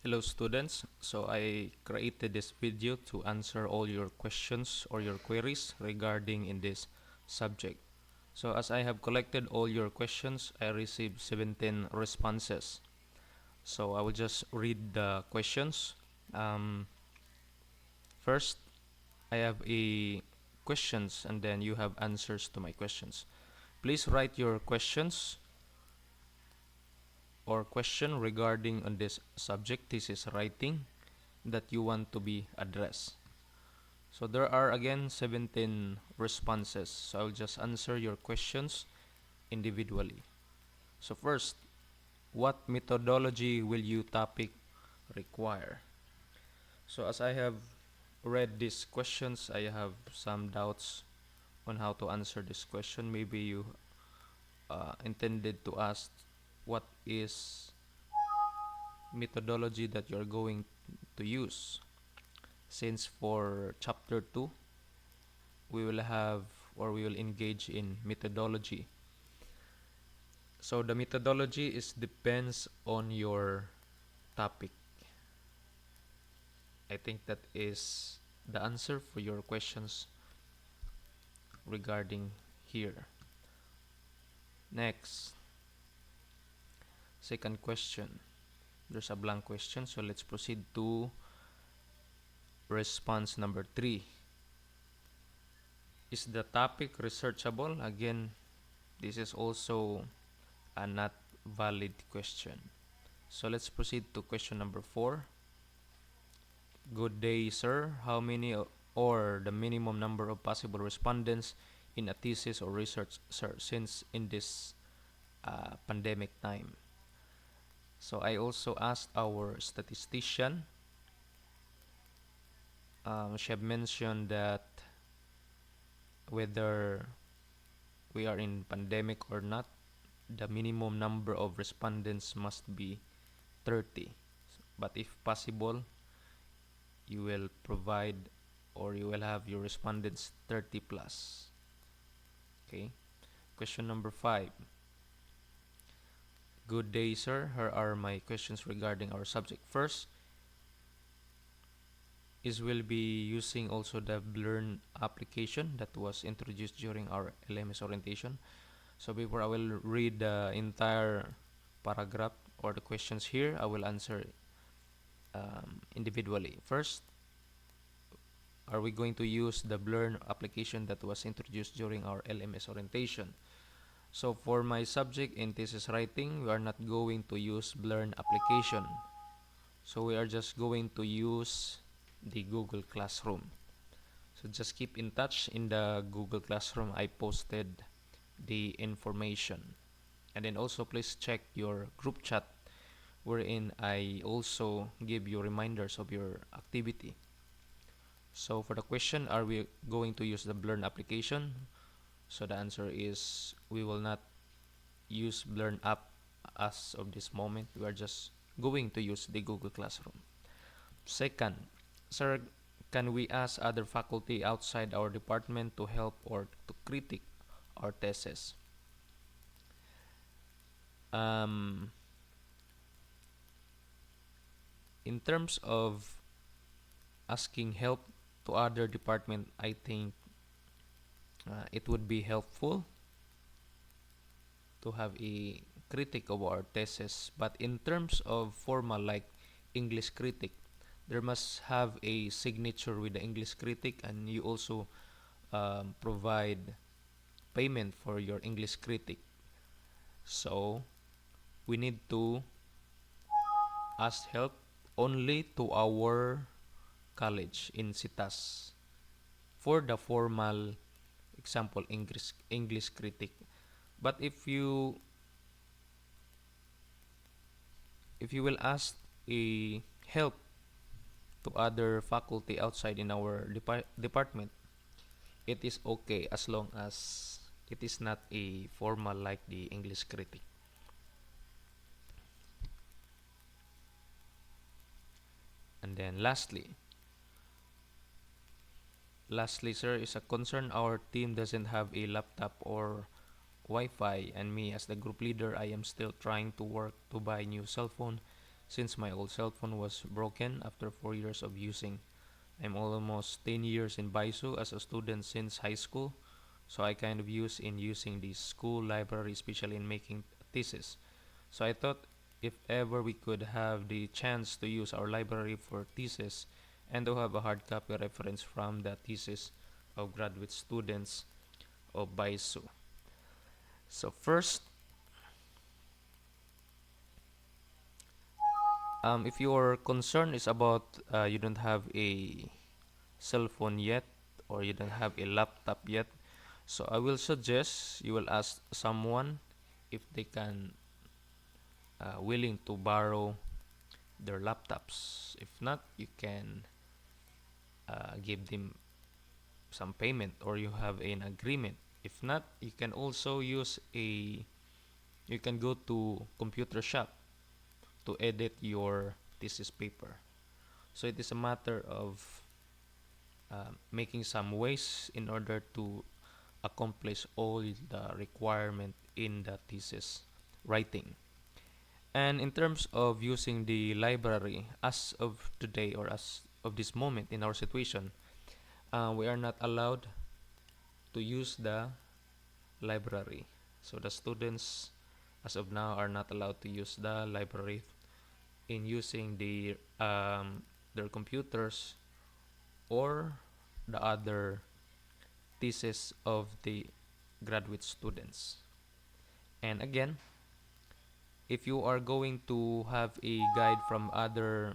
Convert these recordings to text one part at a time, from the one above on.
Hello students, so I created this video to answer all your questions or your queries regarding in this subject. So as I have collected all your questions, I received 17 responses. So I will just read the questions. First, I have a questions and then you have answers to my questions. Please write your questions or question regarding on this subject thesis writing that you want to be addressed. So there are again 17 responses. So I'll just answer your questions individually. So first, what methodology will your topic require? So as I have read these questions, I have some doubts on how to answer this question. Maybe you intended to ask what is methodology that you're going to use, since for chapter 2 we will have or we will engage in methodology. So the methodology is depends on your topic. I think that is the answer for your questions regarding here. Next, second question. There's a blank question, so let's proceed to response number 3. Is the topic researchable? Again, this is also a not valid question. So let's proceed to question number 4. Good day, sir. How many or the minimum number of possible respondents in a thesis or research, sir, since in this pandemic time? So I also asked our statistician. She have mentioned that whether we are in pandemic or not, the minimum number of respondents must be 30. But if possible, you will provide or you will have your respondents 30 plus. Okay. Question number 5. Good day, sir. Here are my questions regarding our subject. First is we'll be using also the Learn application that was introduced during our LMS orientation. So before I will read the entire paragraph or the questions here, I will answer individually. First, are we going to use the Learn application that was introduced during our LMS orientation? So for my subject in thesis writing, we are not going to use Learn application. So we are just going to use the Google Classroom. So just keep in touch. In the Google Classroom, I posted the information. And then also please check your group chat, wherein I also give you reminders of your activity. So for the question, are we going to use the Learn application? So the answer is we will not use Learn app as of this moment. We are just going to use the Google Classroom. Second, sir, can we ask other faculty outside our department to help or to critique our thesis? In terms of asking help to other department, I think it would be helpful to have a critic of our thesis. But in terms of formal like English critic, there must have a signature with the English critic, and you also provide payment for your English critic. So we need to ask help only to our college in CITAS for the formal example English critic. But if you will ask a help to other faculty outside in our department, it is okay as long as it is not a formal like the English critic. And then lastly, sir, is a concern our team doesn't have a laptop or Wi-Fi, and me as the group leader, I am still trying to work to buy new cell phone since my old cell phone was broken after 4 years of using. I'm almost 10 years in BISU as a student since high school, so I kind of using the school library, especially in making thesis. So I thought if ever we could have the chance to use our library for thesis and to have a hard copy reference from the thesis of graduate students of BISU. So first, if your concern is about you don't have a cell phone yet or you don't have a laptop yet, so I will suggest you will ask someone if they can willing to borrow their laptops. If not, you can give them some payment or you have an agreement. If not, you can also use you can go to computer shop to edit your thesis paper. So it is a matter of making some ways in order to accomplish all the requirement in the thesis writing. And in terms of using the library, as of today or as of this moment in our situation, we are not allowed to use the library. So the students as of now are not allowed to use the library in using their computers or the other thesis of the graduate students. And again, if you are going to have a guide from other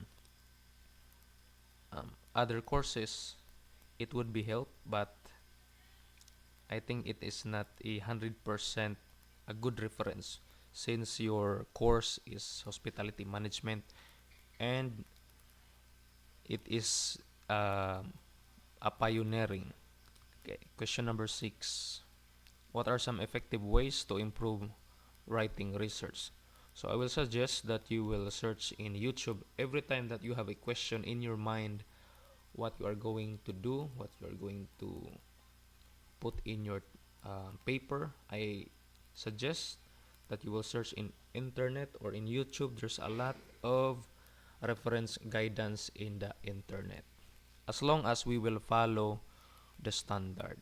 courses, it would be help, but I think it is not 100% a good reference since your course is hospitality management and it is a pioneering. Okay, question number 6. What are some effective ways to improve writing research? So I will suggest that you will search in YouTube every time that you have a question in your mind, what you are going to do, what you are going to put in your paper. I suggest that you will search in internet or in YouTube. There's a lot of reference guidance in the internet, as long as we will follow the standard.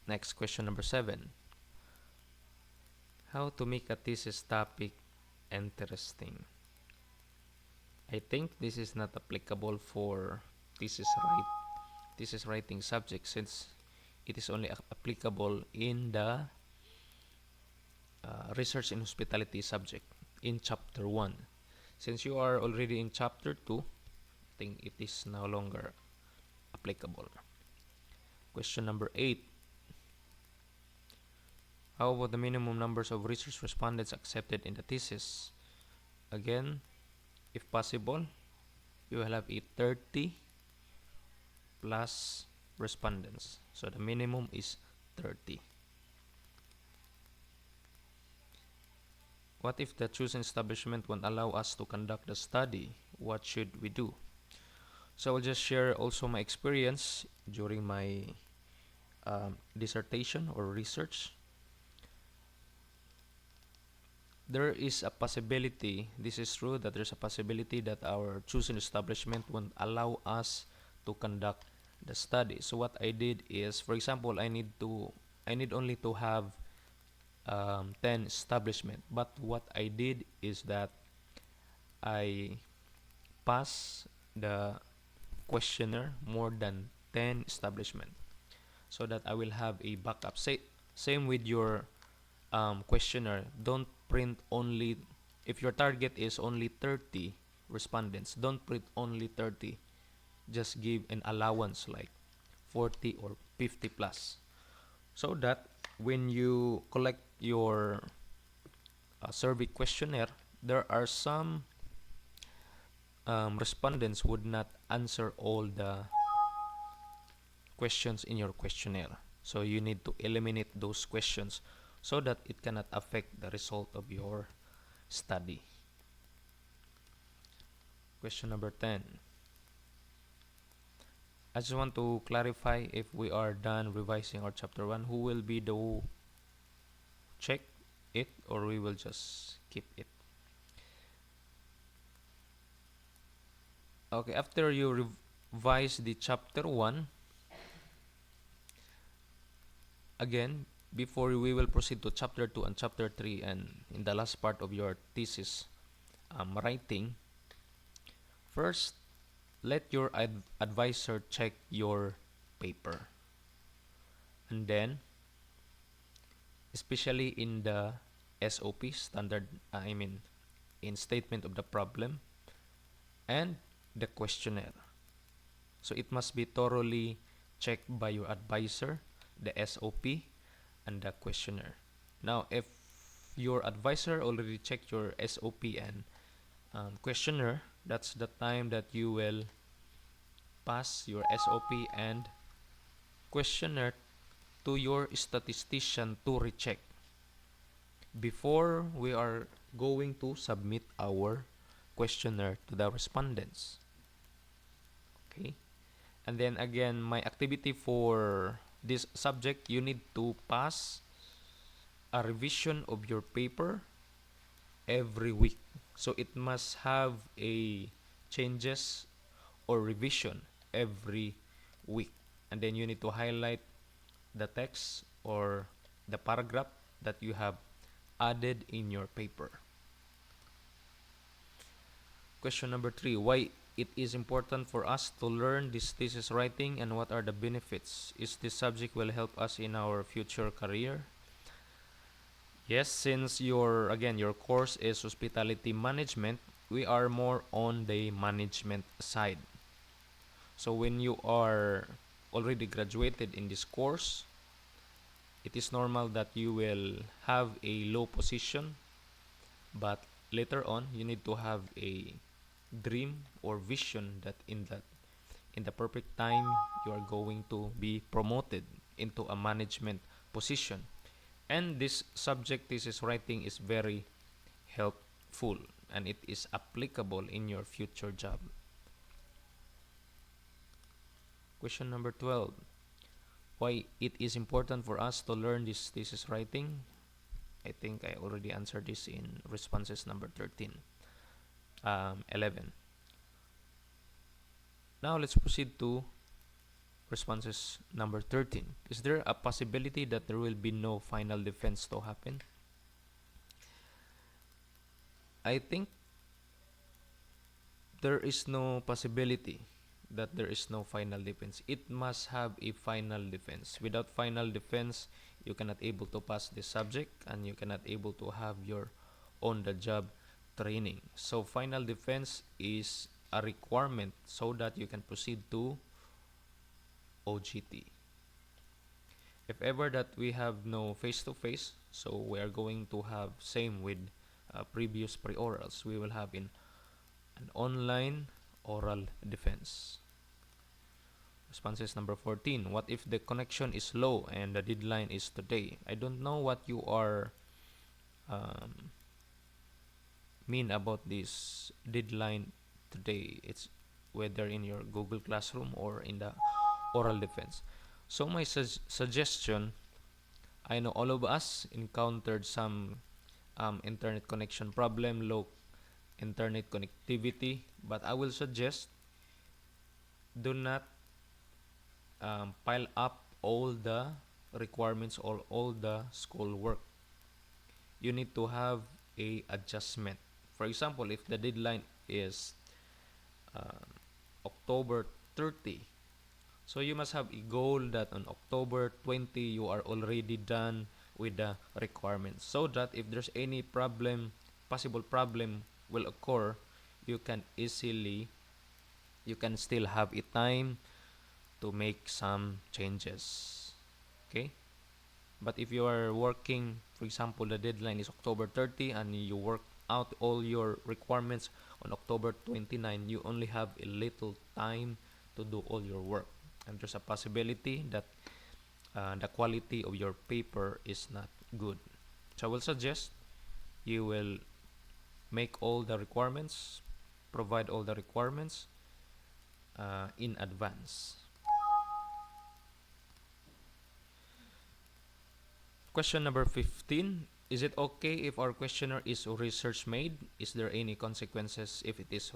Next, question number 7. How to make a thesis topic interesting? I think this is not applicable for thesis writing subject since it is only applicable in the research in hospitality subject in chapter 1. Since you are already in chapter 2, I think it is no longer applicable. Question number 8. How about the minimum numbers of research respondents accepted in the thesis? Again, if possible, you will have a 30 plus respondents. So the minimum is 30. What if the chosen establishment won't allow us to conduct the study? What should we do? So I'll just share also my experience during my dissertation or research. There is a possibility, this is true, that there's a possibility that our chosen establishment won't allow us to conduct the study. So what I did is, for example, I need only to have 10 establishment. But what I did is that I pass the questionnaire more than 10 establishment so that I will have a backup. Same with your questionnaire. Don't print only, if your target is only 30 respondents, don't print only 30. Just give an allowance like 40 or 50 plus, so that when you collect your survey questionnaire, there are some respondents would not answer all the questions in your questionnaire. So you need to eliminate those questions so that it cannot affect the result of your study. Question number 10. I just want to clarify, if we are done revising our chapter 1, who will be the check it, or we will just keep skip it. Okay, after you revise the chapter 1, again, before we will proceed to chapter 2 and chapter 3, and in the last part of your thesis writing, first, let your advisor check your paper. And then, especially in the SOP, in statement of the problem, and the questionnaire. So it must be thoroughly checked by your advisor, the SOP, and the questionnaire. Now, if your advisor already checked your SOP and questionnaire, that's the time that you will pass your SOP and questionnaire to your statistician to recheck before we are going to submit our questionnaire to the respondents. Okay, and then again, my activity for this subject, you need to pass a revision of your paper every week. So it must have a changes or revision every week, and then you need to highlight the text or the paragraph that you have added in your paper. Question number 3, why it is important for us to learn this thesis writing and what are the benefits? Is this subject will help us in our future career? Yes, since your course is hospitality management, we are more on the management side. So when you are already graduated in this course, it is normal that you will have a low position, but later on you need to have a dream or vision that in the perfect time you are going to be promoted into a management position. And this subject thesis writing is very helpful and it is applicable in your future job. Question number 12, why it is important for us to learn this thesis writing? I think I already answered this in responses number 11. Now let's proceed to responses number 13. Is there a possibility that there will be no final defense to happen? I think there is no possibility that there is no final defense. It must have a final defense. Without final defense, you cannot able to pass this subject and you cannot able to have your on-the-job training. So final defense is a requirement so that you can proceed to OGT. If ever that we have no face-to-face, so we are going to have same with previous pre-orals. We will have in an online oral defense. Responses number 14. What if the connection is low and the deadline is today? I don't know what you are mean about this deadline today. It's whether in your Google Classroom or in the oral defense. So my suggestion, I know all of us encountered some internet connection problem, low internet connectivity, but I will suggest do not pile up all the requirements or all the school work. You need to have a adjustment. For example, if the deadline is October 30, so you must have a goal that on October 20 you are already done with the requirements, so that if there's any possible problem will occur, you can still have a time to make some changes. Okay, but if you are working, for example, the deadline is October 30 and you work out all your requirements on October 29, you only have a little time to do all your work, and there's a possibility that the quality of your paper is not good. So I will suggest you will make all the requirements, provide all the requirements in advance. Question number 15. Is it okay if our questionnaire is research made? Is there any consequences if it is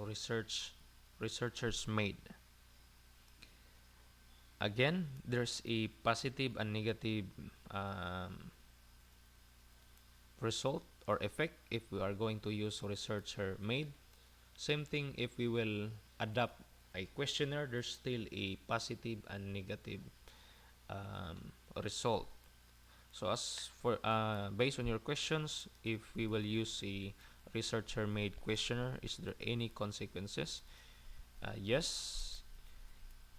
researchers made? Again, there's a positive and negative um, result or effect if we are going to use researcher made. Same thing if we will adapt a questionnaire, there's still a positive and negative result. So as for based on your questions, if we will use a researcher made questionnaire, is there any consequences? Yes.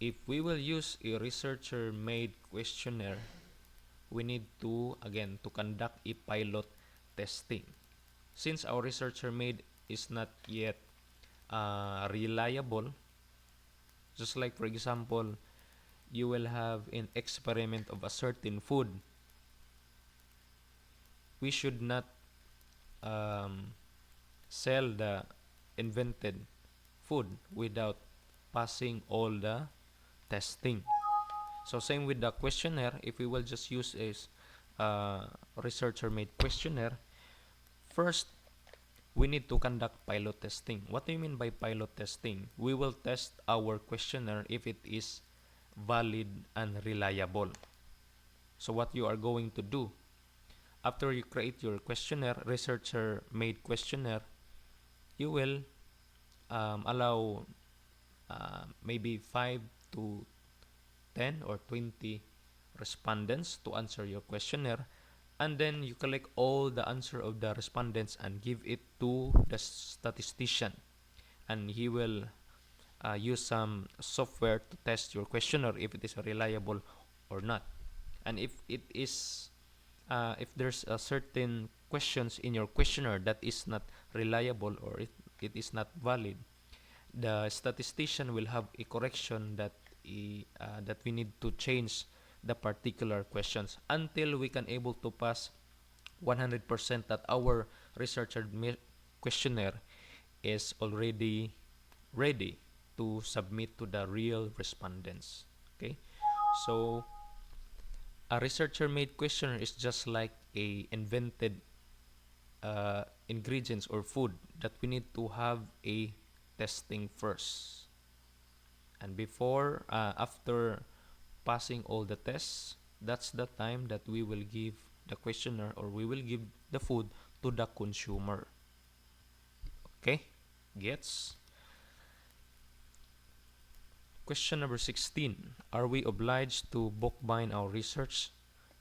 If we will use a researcher made questionnaire, we need to again to conduct a pilot testing. Since our researcher made is not yet reliable, just like for example, you will have an experiment of a certain food, we should not um, sell the invented food without passing all the testing. So same with the questionnaire, if we will just use a researcher made questionnaire, first we need to conduct pilot testing. What do you mean by pilot testing? We will test our questionnaire if it is valid and reliable. So what you are going to do, after you create your questionnaire, researcher made questionnaire, you will allow maybe 5 to 10 or 20 respondents to answer your questionnaire, and then you collect all the answer of the respondents and give it to the statistician, and he will use some software to test your questionnaire if it is reliable or not. And if there's a certain questions in your questionnaire that is not reliable or it is not valid, the statistician will have a correction that that we need to change the particular questions until we can able to pass 100% that our researcher questionnaire is already ready to submit to the real respondents. Okay, so a researcher made questionnaire is just like a invented ingredients or food that we need to have a testing first, and before after passing all the tests, that's the time that we will give the questionnaire or we will give the food to the consumer. Okay, gets? Question number 16. Are we obliged to bookbind our research?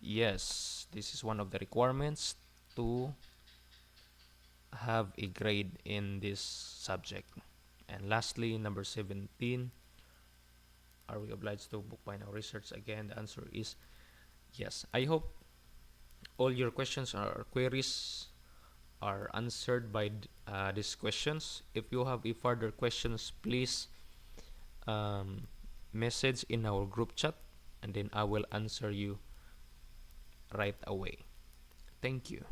Yes, this is one of the requirements to have a grade in this subject. And lastly, number 17. Are we obliged to bookbind our research? Again, the answer is yes. I hope all your questions or queries are answered by these questions. If you have further questions, please message in our group chat, and then I will answer you right away. Thank you.